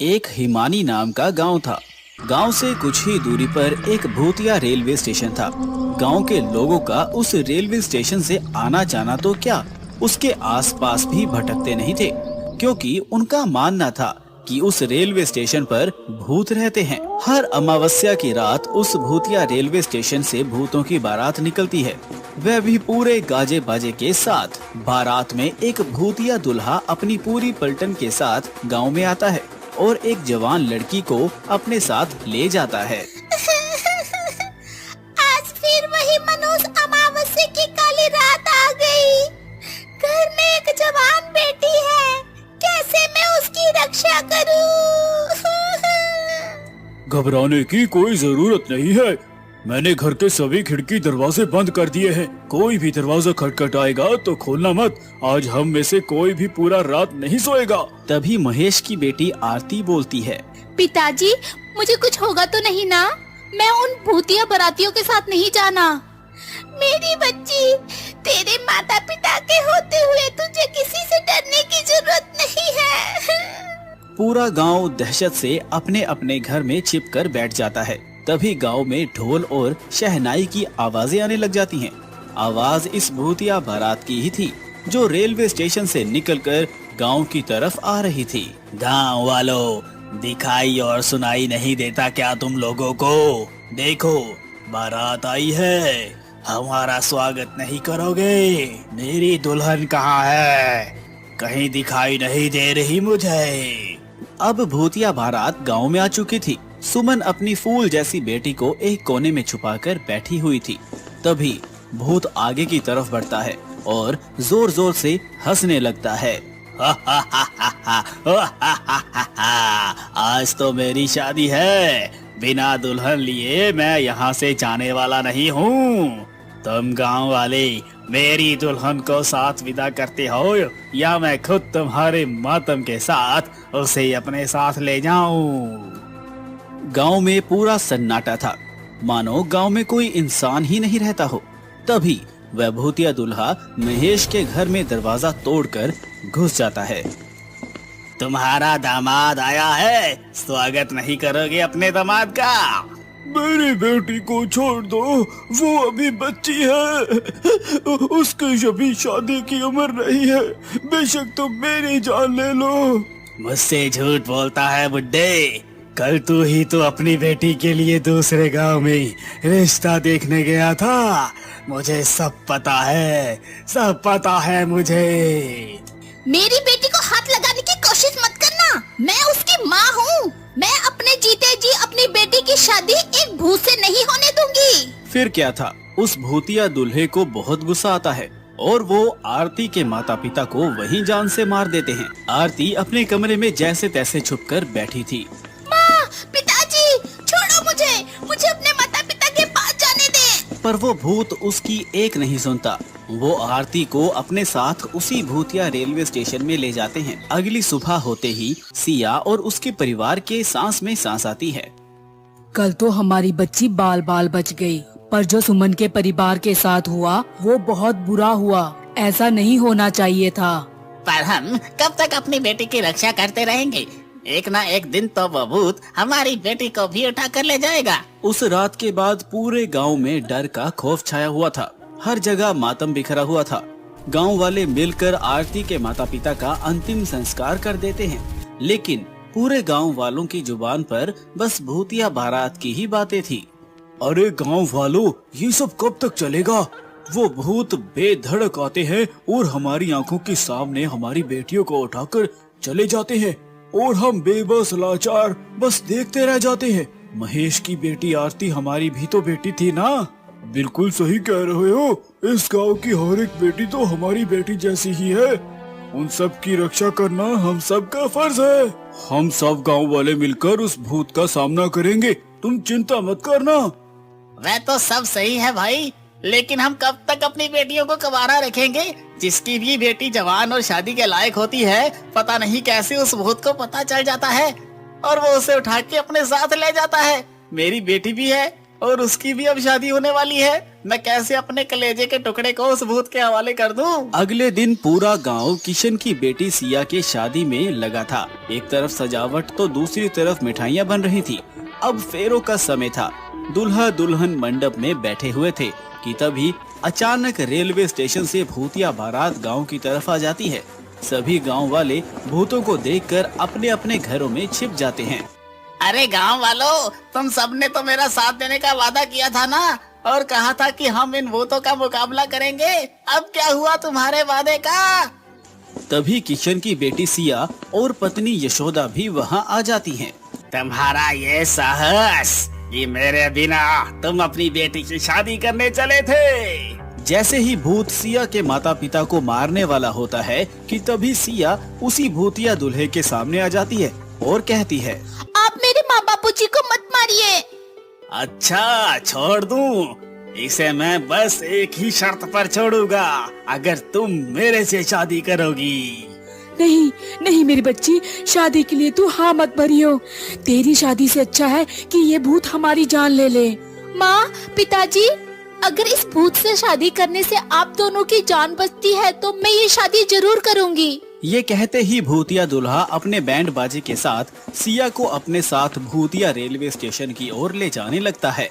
एक हिमानी नाम का गांव था। गांव से कुछ ही दूरी पर एक भूतिया रेलवे स्टेशन था। गांव के लोगों का उस रेलवे स्टेशन से आना जाना तो क्या, उसके आसपास भी भटकते नहीं थे, क्योंकि उनका मानना था कि उस रेलवे स्टेशन पर भूत रहते हैं। हर अमावस्या की रात उस भूतिया रेलवे स्टेशन से भूतों की बारात निकलती है, वह भी पूरे गाजे बाजे के साथ। बारात में एक भूतिया दूल्हा अपनी पूरी पलटन के साथ गांव में आता है और एक जवान लड़की को अपने साथ ले जाता है। आज फिर वही मनोज अमावस्या की काली रात आ गई। घर में एक जवान बेटी है, कैसे मैं उसकी रक्षा करूं? घबराने की कोई जरूरत नहीं है। मैंने घर के सभी खिड़की दरवाजे बंद कर दिए हैं। कोई भी दरवाजा खटखटाएगा तो खोलना मत। आज हम में से कोई भी पूरा रात नहीं सोएगा। तभी महेश की बेटी आरती बोलती है, पिताजी, मुझे कुछ होगा तो नहीं ना? मैं उन भूतिया बारातियों के साथ नहीं जाना। मेरी बच्ची, तेरे माता पिता के होते हुए तुझे किसी से डरने की जरूरत नहीं है। पूरा गांव दहशत से अपने अपने घर में छिप कर बैठ जाता है। तभी गांव में ढोल और शहनाई की आवाजें आने लग जाती हैं। आवाज इस भूतिया बारात की ही थी, जो रेलवे स्टेशन से निकलकर गांव की तरफ आ रही थी। गांव वालों, दिखाई और सुनाई नहीं देता क्या तुम लोगों को? देखो, बारात आई है, हमारा स्वागत नहीं करोगे? मेरी दुल्हन कहाँ है? कहीं दिखाई नहीं दे रही मुझे। अब भूतिया बारात गांव में आ चुकी थी। सुमन अपनी फूल जैसी बेटी को एक कोने में छुपाकर बैठी हुई थी। तभी भूत आगे की तरफ बढ़ता है और जोर जोर से हंसने लगता है। आज तो मेरी शादी है, बिना दुल्हन लिए मैं यहाँ से जाने वाला नहीं हूँ। तुम गांव वाले मेरी दुल्हन को साथ विदा करते हो या मैं खुद तुम्हारे मातम के साथ उसे अपने साथ ले जाऊं? गांव में पूरा सन्नाटा था, मानो गांव में कोई इंसान ही नहीं रहता हो। तभी वह भूतिया दूल्हा महेश के घर में दरवाजा तोड़कर घुस जाता है। तुम्हारा दामाद आया है, स्वागत नहीं करोगे अपने दामाद का? मेरी बेटी को छोड़ दो, वो अभी बच्ची है। उसकी अभी शादी की उम्र नहीं है। बेशक तुम मेरी जान ले लो। मुझसे झूठ बोलता है बुड्ढे। कल तू ही तो अपनी बेटी के लिए दूसरे गांव में रिश्ता देखने गया था। मुझे सब पता है, सब पता है मुझे। मेरी बेटी को हाथ लगाने की कोशिश मत करना। मैं उसकी माँ हूँ। मैं अपने जीते जी अपनी बेटी की शादी एक भूत से नहीं होने दूंगी। फिर क्या था, उस भूतिया दूल्हे को बहुत गुस्सा आता है और वो आरती के माता पिता को वहीं जान से मार देते हैं। आरती अपने कमरे में जैसे तैसे छुपकर बैठी थी। माँ, पिताजी, छोड़ो मुझे अपने माता पिता के पास जाने दे। पर वो भूत उसकी एक नहीं सुनता। वो आरती को अपने साथ उसी भूतिया रेलवे स्टेशन में ले जाते हैं। अगली सुबह होते ही सिया और उसके परिवार के सांस में सांस आती है। कल तो हमारी बच्ची बाल बाल बच गई, पर जो सुमन के परिवार के साथ हुआ वो बहुत बुरा हुआ। ऐसा नहीं होना चाहिए था। पर हम कब तक अपनी बेटी की रक्षा करते रहेंगे? एक ना एक दिन तो वो भूत हमारी बेटी को भी उठा कर ले जाएगा। उस रात के बाद पूरे गांव में डर का खौफ छाया हुआ था। हर जगह मातम बिखरा हुआ था। गांव वाले मिलकर आरती के माता पिता का अंतिम संस्कार कर देते हैं, लेकिन पूरे गांव वालों की जुबान पर बस भूतिया बारात की ही बातें थी। अरे गांव वालों, ये सब कब तक चलेगा? वो भूत बेधड़क आते हैं और हमारी आंखों के सामने हमारी बेटियों को उठाकर चले जाते हैं और हम बेबस लाचार बस देखते रह जाते हैं। महेश की बेटी आरती हमारी भी तो बेटी थी ना? बिल्कुल सही कह रहे हो। इस गांव की हर एक बेटी तो हमारी बेटी जैसी ही है। उन सब की रक्षा करना हम सब का फर्ज है। हम सब गांव वाले मिलकर उस भूत का सामना करेंगे, तुम चिंता मत करना। वह तो सब सही है भाई, लेकिन हम कब तक अपनी बेटियों को कवारा रखेंगे? जिसकी भी बेटी जवान और शादी के लायक होती है, पता नहीं कैसे उस भूत को पता चल जाता है और वो उसे उठा के अपने साथ ले जाता है। मेरी बेटी भी है और उसकी भी अब शादी होने वाली है। मैं कैसे अपने कलेजे के टुकड़े को उस भूत के हवाले कर दूं? अगले दिन पूरा गांव किशन की बेटी सिया के शादी में लगा था। एक तरफ सजावट तो दूसरी तरफ मिठाइयाँ बन रही थी। अब फेरों का समय था। दूल्हा दुल्हन मंडप में बैठे हुए थे कि तभी अचानक रेलवे स्टेशन से भूतिया बारात गांव की तरफ आ जाती है। सभी गांव वाले भूतों को देखकर अपने अपने घरों में छिप जाते हैं। अरे गांव वालों, तुम सबने तो मेरा साथ देने का वादा किया था ना, और कहा था कि हम इन भूतों का मुकाबला करेंगे। अब क्या हुआ तुम्हारे वादे का? तभी किशन की बेटी सिया और पत्नी यशोदा भी वहां आ जाती हैं। तुम्हारा ये साहस कि मेरे बिना तुम अपनी बेटी की शादी करने चले थे। जैसे ही भूत सिया के माता पिता को मारने वाला होता है कि तभी सिया उसी भूतिया दूल्हे के सामने आ जाती है और कहती है, आप मेरे माँ बापू जी को मत मारिए। अच्छा, छोड़ दूं? इसे मैं बस एक ही शर्त पर छोड़ूंगा, अगर तुम मेरे से शादी करोगी। नहीं नहीं मेरी बच्ची, शादी के लिए तू हाँ मत भरियो। तेरी शादी से अच्छा है कि ये भूत हमारी जान ले ले। माँ, पिताजी, अगर इस भूत से शादी करने से आप दोनों की जान बचती है तो मैं ये शादी जरूर करूँगी। ये कहते ही भूतिया दूल्हा अपने बैंड बाजे के साथ सिया को अपने साथ भूतिया रेलवे स्टेशन की ओर ले जाने लगता है।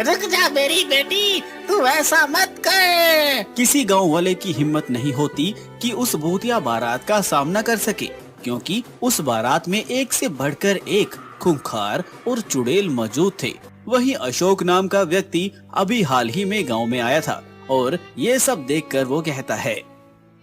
रुक जा मेरी बेटी, तू ऐसा मत कर। किसी गांव वाले की हिम्मत नहीं होती कि उस भूतिया बारात का सामना कर सके, क्योंकि उस बारात में एक से बढ़कर एक खूंखार और चुड़ैल मौजूद थे। वहीं अशोक नाम का व्यक्ति अभी हाल ही में गांव में आया था और ये सब देखकर वो कहता है,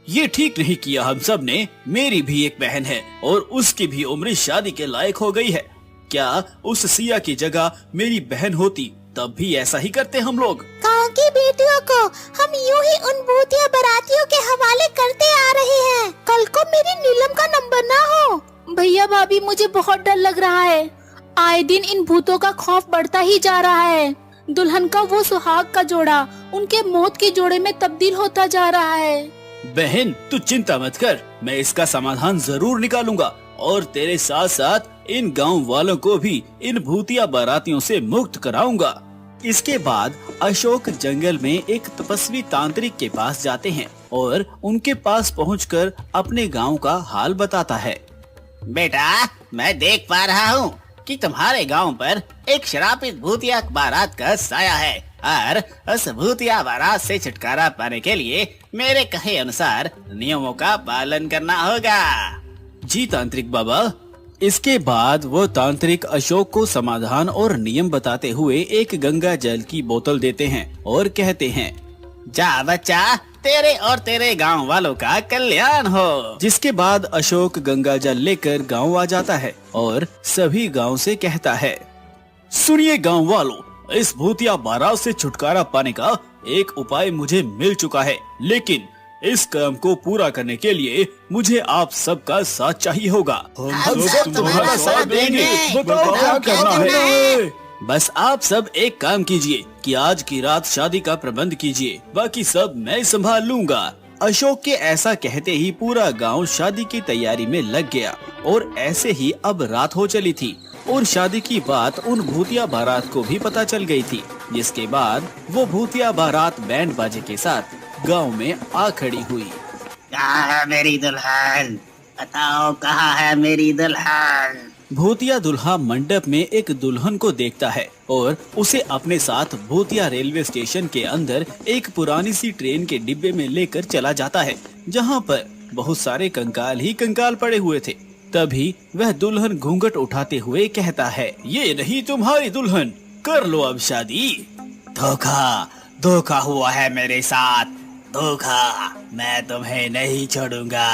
ये ठीक नहीं किया हम सब ने। मेरी भी एक बहन है और उसकी भी उम्र शादी के लायक हो गई है। क्या उस सिया की जगह मेरी बहन होती तब भी ऐसा ही करते हम लोग। गाँव की बेटियों को हम यूं ही उन भूतिया बारातियों के हवाले करते आ रहे हैं। कल को मेरी नीलम का नंबर ना हो। भैया भाभी, मुझे बहुत डर लग रहा है। आए दिन इन भूतों का खौफ बढ़ता ही जा रहा है। दुल्हन का वो सुहाग का जोड़ा उनके मौत के जोड़े में तब्दील होता जा रहा है। बहन, तू चिंता मत कर, मैं इसका समाधान जरूर निकालूंगा और तेरे साथ साथ इन गांव वालों को भी इन भूतिया बारातियों से मुक्त कराऊंगा। इसके बाद अशोक जंगल में एक तपस्वी तांत्रिक के पास जाते हैं और उनके पास पहुंचकर अपने गांव का हाल बताता है। बेटा, मैं देख पा रहा हूँ कि तुम्हारे गांव पर एक श्रापित भूतिया बारात का साया है और उस भूतिया बारात से छुटकारा पाने के लिए मेरे कहे अनुसार नियमों का पालन करना होगा। जी तांत्रिक बाबा। इसके बाद वो तांत्रिक अशोक को समाधान और नियम बताते हुए एक गंगा जल की बोतल देते हैं और कहते हैं, जा बच्चा, तेरे और तेरे गांव वालों का कल्याण हो। जिसके बाद अशोक गंगा जल लेकर गांव आ जाता है और सभी गांव से कहता है, सुनिए गांव वालों, इस भूतिया बारात से छुटकारा पाने का एक उपाय मुझे मिल चुका है, लेकिन इस काम को पूरा करने के लिए मुझे आप सबका साथ चाहिए होगा। हम सब तुम्हारा साथ देंगे। बताओ क्या करना है। है। बस आप सब एक काम कीजिए कि आज की रात शादी का प्रबंध कीजिए, बाकी सब मैं संभाल लूंगा। अशोक के ऐसा कहते ही पूरा गांव शादी की तैयारी में लग गया और ऐसे ही अब रात हो चली थी और शादी की बात उन भूतिया बारात को भी पता चल गई थी। जिसके बाद वो भूतिया बारात बैंड बाजे के साथ गांव में आ खड़ी हुई। कहाँ है मेरी दुल्हन? बताओ, कहाँ है मेरी दुल्हन? भूतिया दूल्हा मंडप में एक दुल्हन को देखता है और उसे अपने साथ भूतिया रेलवे स्टेशन के अंदर एक पुरानी सी ट्रेन के डिब्बे में लेकर चला जाता है, जहां पर बहुत सारे कंकाल ही कंकाल पड़े हुए थे। तभी वह दुल्हन घूंघट उठाते हुए कहता है, ये रही तुम्हारी दुल्हन, कर लो अब शादी। धोखा हुआ है मेरे साथ, धोखा। मैं तुम्हें नहीं छोड़ूंगा।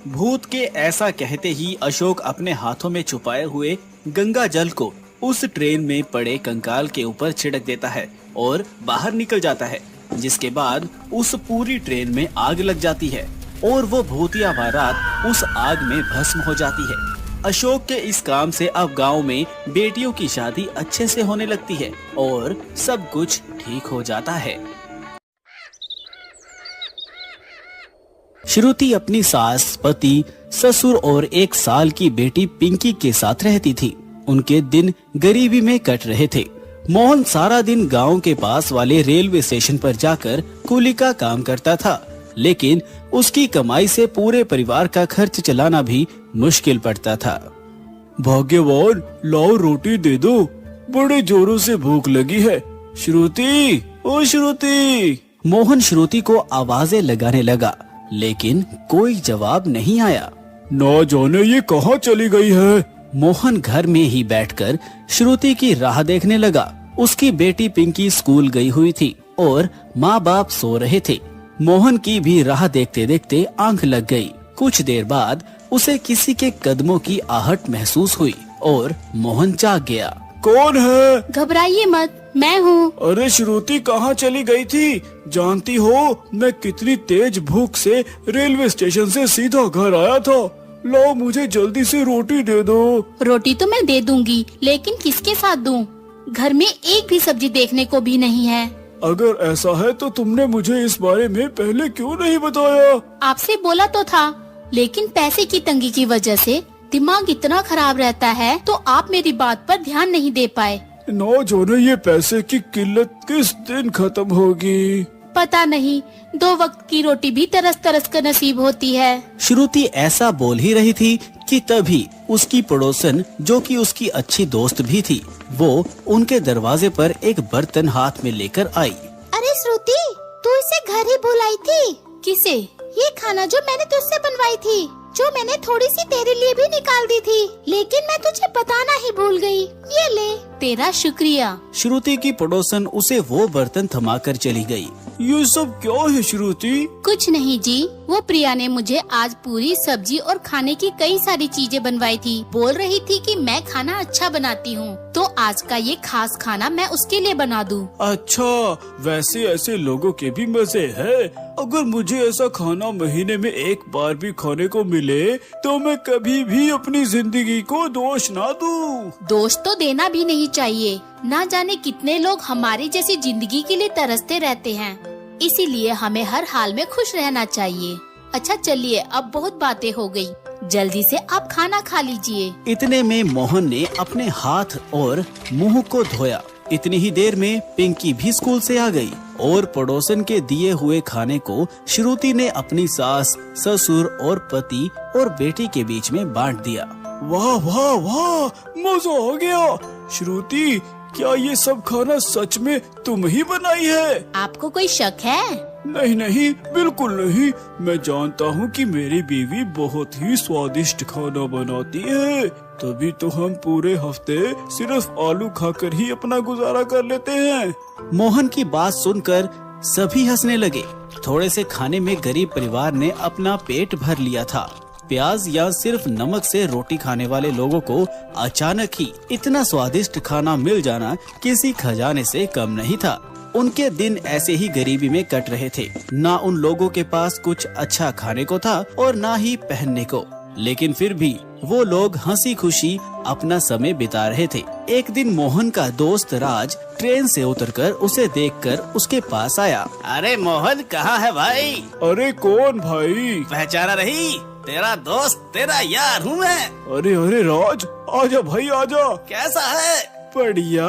भूत के ऐसा कहते ही अशोक अपने हाथों में छुपाए हुए गंगा जल को उस ट्रेन में पड़े कंकाल के ऊपर छिड़क देता है और बाहर निकल जाता है। जिसके बाद उस पूरी ट्रेन में आग लग जाती है और वो भूतिया बारात उस आग में भस्म हो जाती है। अशोक के इस काम से अब गांव में बेटियों की शादी अच्छे से होने लगती है और सब कुछ ठीक हो जाता है। श्रुति अपनी सास, पति, ससुर और 1 साल की बेटी पिंकी के साथ रहती थी। उनके दिन गरीबी में कट रहे थे। मोहन सारा दिन गांव के पास वाले रेलवे स्टेशन पर जाकर कूली का काम करता था, लेकिन उसकी कमाई से पूरे परिवार का खर्च चलाना भी मुश्किल पड़ता था। भाग्यवान, लाओ रोटी दे दो, बड़े जोरों से भूख लगी है। श्रुति, ओ श्रुति। मोहन श्रुति को आवाजें लगाने लगा, लेकिन कोई जवाब नहीं आया। ना जाने ये कहाँ चली गई है। मोहन घर में ही बैठकर श्रुति की राह देखने लगा। उसकी बेटी पिंकी स्कूल गई हुई थी और माँ बाप सो रहे थे। मोहन की भी राह देखते देखते आंख लग गई। कुछ देर बाद उसे किसी के कदमों की आहट महसूस हुई और मोहन जाग गया। कौन है? घबराइए मत, मैं हूँ। अरे श्रुति कहाँ चली गई थी? जानती हो मैं कितनी तेज भूख से रेलवे स्टेशन से सीधा घर आया था। लो मुझे जल्दी से रोटी दे दो। रोटी तो मैं दे दूंगी, लेकिन किसके साथ दूं? घर में एक भी सब्जी देखने को भी नहीं है। अगर ऐसा है तो तुमने मुझे इस बारे में पहले क्यों नहीं बताया? आपसे बोला तो था, लेकिन पैसे की तंगी की वजह से दिमाग इतना खराब रहता है, तो आप मेरी बात पर ध्यान नहीं दे पाए। ना जाने ये पैसे की किल्लत किस दिन खत्म होगी। पता नहीं, 2 वक्त की रोटी भी तरस तरस कर नसीब होती है। श्रुति ऐसा बोल ही रही थी कि तभी उसकी पड़ोसन, जो कि उसकी अच्छी दोस्त भी थी, वो उनके दरवाजे पर एक बर्तन हाथ में लेकर आई। अरे श्रुति, तू इसे घर ही बुलाई थी? किसे? ये खाना जो मैंने तुझसे बनवाई थी, जो मैंने थोड़ी सी तेरे लिए भी निकाल दी थी, लेकिन मैं तुझे बताना ही भूल गई। ये ले। तेरा शुक्रिया। श्रुति की पड़ोसन उसे वो बर्तन थमाकर चली गई। ये सब क्या है श्रुति? कुछ नहीं जी, वो प्रिया ने मुझे आज पूरी सब्जी और खाने की कई सारी चीजें बनवाई थी। बोल रही थी कि मैं खाना अच्छा बनाती हूँ, तो आज का ये खास खाना मैं उसके लिए बना दूँ। अच्छा, वैसे ऐसे लोगों के भी मजे है। अगर मुझे ऐसा खाना महीने में एक बार भी खाने को मिले तो मैं कभी भी अपनी जिंदगी को दोष ना दूं। दोष तो देना भी नहीं चाहिए। ना जाने कितने लोग हमारी जैसी जिंदगी के लिए तरसते रहते हैं, इसीलिए हमें हर हाल में खुश रहना चाहिए। अच्छा चलिए, अब बहुत बातें हो गई, जल्दी से आप खाना खा लीजिए। इतने में मोहन ने अपने हाथ और मुंह को धोया। इतनी ही देर में पिंकी भी स्कूल से आ गई और पड़ोसन के दिए हुए खाने को श्रुति ने अपनी सास, ससुर और पति और बेटी के बीच में बांट दिया। वाह वाह वाह, मजा आ गया। श्रुति, क्या ये सब खाना सच में तुम ही बनाई है? आपको कोई शक है? नहीं नहीं, बिल्कुल नहीं। मैं जानता हूँ कि मेरी बीवी बहुत ही स्वादिष्ट खाना बनाती है, तभी तो हम पूरे हफ्ते सिर्फ आलू खाकर ही अपना गुजारा कर लेते हैं। मोहन की बात सुनकर सभी हंसने लगे। थोड़े से खाने में गरीब परिवार ने अपना पेट भर लिया था। प्याज या सिर्फ नमक से रोटी खाने वाले लोगों को अचानक ही इतना स्वादिष्ट खाना मिल जाना किसी खजाने से कम नहीं था। उनके दिन ऐसे ही गरीबी में कट रहे थे। ना उन लोगों के पास कुछ अच्छा खाने को था और ना ही पहनने को, लेकिन फिर भी वो लोग हंसी खुशी अपना समय बिता रहे थे। एक दिन मोहन का दोस्त राज ट्रेन से उतरकर उसे देखकर उसके पास आया। अरे मोहन, कहाँ है भाई? अरे कौन भाई? पहचाना नहीं? तेरा दोस्त, तेरा यार हूँ मैं। अरे अरे राज, आजा भाई आजा। कैसा है? बढ़िया,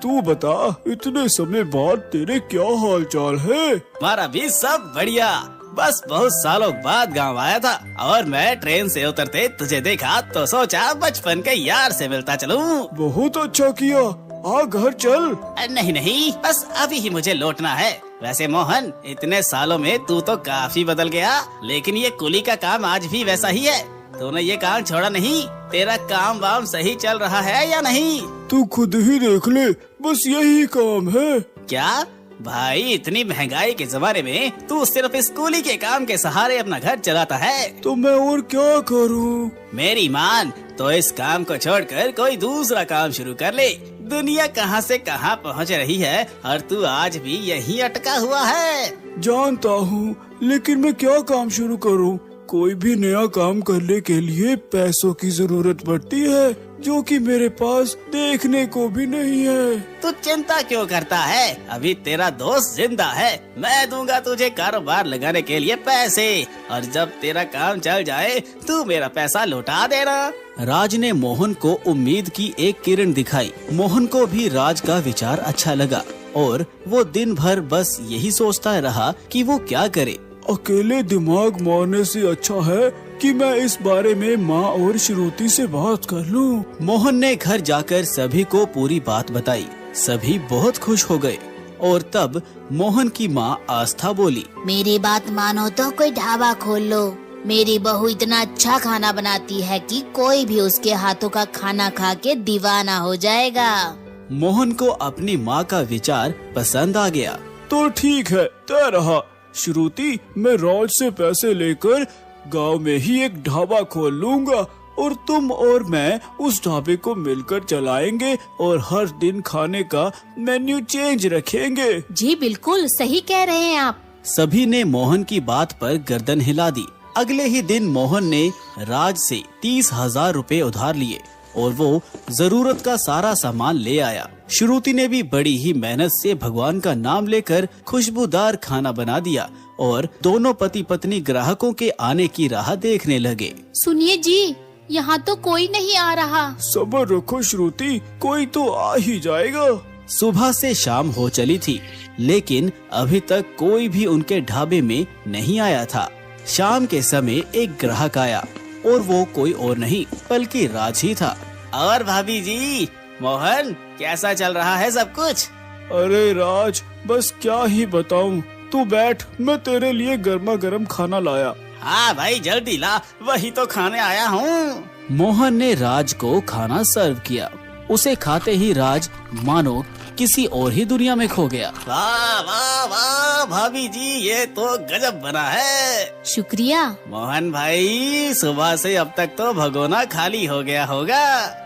तू बता, इतने समय बाद तेरे क्या हाल चाल है? हमारा भी सब बढ़िया। बस बहुत सालों बाद गांव आया था और मैं ट्रेन से उतरते तुझे देखा तो सोचा बचपन के यार से मिलता चलूं। बहुत अच्छा किया, आ घर चल। नहीं नहीं, बस अभी ही मुझे लौटना है। वैसे मोहन, इतने सालों में तू तो काफी बदल गया, लेकिन ये कुली का काम आज भी वैसा ही है। तूने ये काम छोड़ा नहीं? तेरा काम वाम सही चल रहा है या नहीं? तू खुद ही देख ले, बस यही काम है। क्या भाई, इतनी महंगाई के जमाने में तू सिर्फ स्कूली के काम के सहारे अपना घर चलाता है? तो मैं और क्या करूं? मेरी मान, तो इस काम को छोड़कर कोई दूसरा काम शुरू कर ले। दुनिया कहां से कहां पहुंच रही है और तू आज भी यहीं अटका हुआ है। जानता हूँ, लेकिन मैं क्या काम शुरू करूँ? कोई भी नया काम करने के लिए पैसों की जरूरत पड़ती है, जो कि मेरे पास देखने को भी नहीं है। तू चिंता क्यों करता है? अभी तेरा दोस्त जिंदा है। मैं दूंगा तुझे कारोबार लगाने के लिए पैसे, और जब तेरा काम चल जाए तू मेरा पैसा लौटा देना। राज ने मोहन को उम्मीद की एक किरण दिखाई। मोहन को भी राज का विचार अच्छा लगा और वो दिन भर बस यही सोचता रहा कि वो क्या करे। अकेले दिमाग मारने से अच्छा है कि मैं इस बारे में माँ और श्रुति से बात कर लूं। मोहन ने घर जाकर सभी को पूरी बात बताई। सभी बहुत खुश हो गए और तब मोहन की माँ आस्था बोली, मेरी बात मानो तो कोई ढाबा खोल लो। मेरी बहू इतना अच्छा खाना बनाती है कि कोई भी उसके हाथों का खाना खा के दीवाना हो जाएगा। मोहन को अपनी माँ का विचार पसंद आ गया। तो ठीक है, तय रहा। श्रुति, मैं राज से पैसे लेकर गांव में ही एक ढाबा खोल लूंगा और तुम और मैं उस ढाबे को मिलकर चलाएंगे और हर दिन खाने का मेन्यू चेंज रखेंगे। जी बिल्कुल सही कह रहे हैं आप। सभी ने मोहन की बात पर गर्दन हिला दी। अगले ही दिन मोहन ने राज से 30,000 रुपए उधार लिए और वो जरूरत का सारा सामान ले आया। श्रुति ने भी बड़ी ही मेहनत से भगवान का नाम लेकर खुशबूदार खाना बना दिया और दोनों पति पत्नी ग्राहकों के आने की राह देखने लगे। सुनिए जी, यहाँ तो कोई नहीं आ रहा। सब्र रखो श्रुति, कोई तो आ ही जाएगा। सुबह से शाम हो चली थी, लेकिन अभी तक कोई भी उनके ढाबे में नहीं आया था। शाम के समय एक ग्राहक आया और वो कोई और नहीं बल्कि राज ही था। और भाभी जी, मोहन, कैसा चल रहा है सब कुछ? अरे राज, बस क्या ही बताऊं। तू बैठ, मैं तेरे लिए गर्मा गर्म खाना लाया। हाँ भाई, जल्दी ला, वही तो खाने आया हूँ। मोहन ने राज को खाना सर्व किया। उसे खाते ही राज मानो किसी और ही दुनिया में खो गया। वाह वाह वाह भाभी जी, ये तो गजब बना है। शुक्रिया। मोहन भाई, सुबह से अब तक तो भगोना खाली हो गया होगा।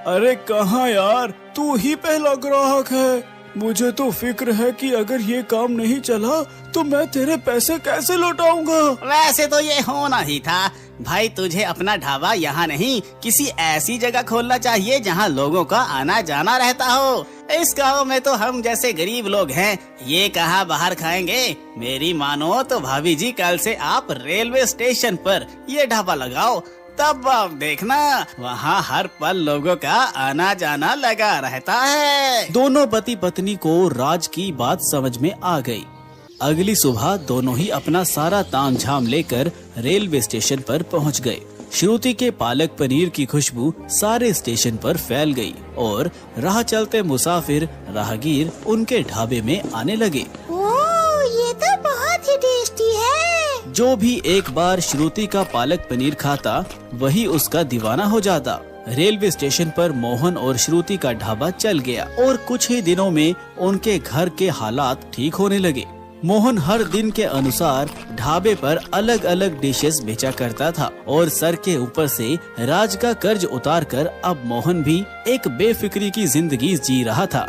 अरे कहाँ यार, तू ही पहला ग्राहक है। मुझे तो फिक्र है कि अगर ये काम नहीं चला तो मैं तेरे पैसे कैसे लौटाऊंगा। वैसे तो ये होना ही था भाई। तुझे अपना ढाबा यहाँ नहीं, किसी ऐसी जगह खोलना चाहिए जहाँ लोगों का आना जाना रहता हो। इस गांव में तो हम जैसे गरीब लोग हैं, ये कहाँ बाहर खाएंगे। मेरी मानो तो भाभी जी, कल से आप रेलवे स्टेशन पर ये ढाबा लगाओ, तब आप देखना वहाँ हर पल लोगों का आना जाना लगा रहता है। दोनों पति पत्नी को राज की बात समझ में आ गई। अगली सुबह दोनों ही अपना सारा तामझाम लेकर रेलवे स्टेशन पर पहुंच गए। श्रुति के पालक पनीर की खुशबू सारे स्टेशन पर फैल गई और राह चलते मुसाफिर राहगीर उनके ढाबे में आने लगे। ओह, ये तो बहुत ही टेस्टी है। जो भी एक बार श्रुति का पालक पनीर खाता वही उसका दीवाना हो जाता। रेलवे स्टेशन पर मोहन और श्रुति का ढाबा चल गया और कुछ ही दिनों में उनके घर के हालात ठीक होने लगे। मोहन हर दिन के अनुसार ढाबे पर अलग अलग डिशेस बेचा करता था और सर के ऊपर से राज का कर्ज उतारकर अब मोहन भी एक बेफिक्री की जिंदगी जी रहा था।